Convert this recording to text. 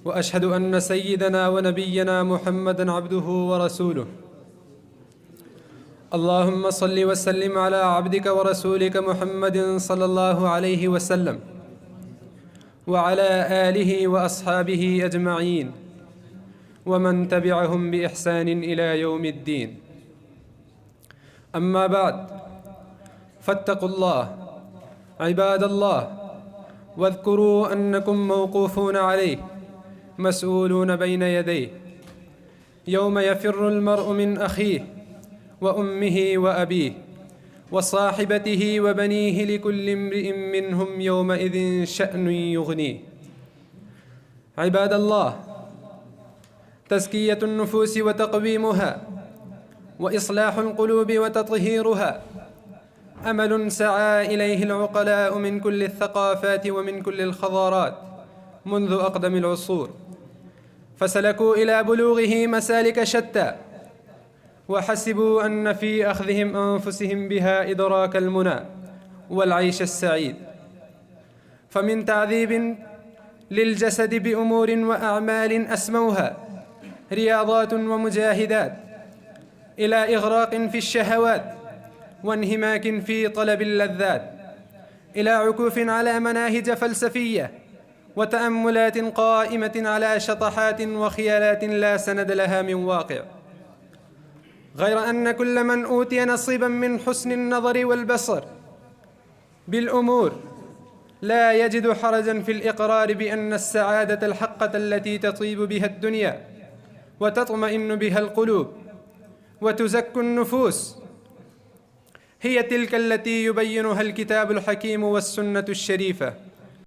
وأشهد أن سيدنا ونبينا محمدًا عبده ورسوله. اللهم صل وسلم على عبدك ورسولك محمد صلى الله عليه وسلم وعلى آله وأصحابه أجمعين ومن تبعهم بإحسان إلى يوم الدين. أما بعد، فاتقوا الله عباد الله، واذكروا أنكم موقوفون عليه مسؤولون بين يديه، يوم يفر المرء من أخيه وأمه وأبيه وصاحبته وبنيه لكل امرئ منهم يومئذ شأن يغنيه. عباد الله، تزكية النفوس وتقويمها وإصلاح القلوب وتطهيرها أمل سعى إليه العقلاء من كل الثقافات ومن كل الحضارات منذ أقدم العصور، فسلكوا إلى بلوغه مسالك شتى، وحسبوا أن في أخذهم أنفسهم بها إدراك المنى والعيش السعيد. فمن تعذيب للجسد بأمور وأعمال أسموها رياضات ومجاهدات، إلى إغراق في الشهوات وانهماك في طلب اللذات، إلى عكوف على مناهج فلسفية وتأملات قائمة على شطحات وخيالات لا سند لها من واقع. غير أن كل من أوتي نصيبا من حسن النظر والبصر بالأمور لا يجد حرجا في الإقرار بأن السعادة الحقة التي تطيب بها الدنيا وتطمئن بها القلوب وتزكي النفوس هي تلك التي يبينها الكتاب الحكيم والسنة الشريفة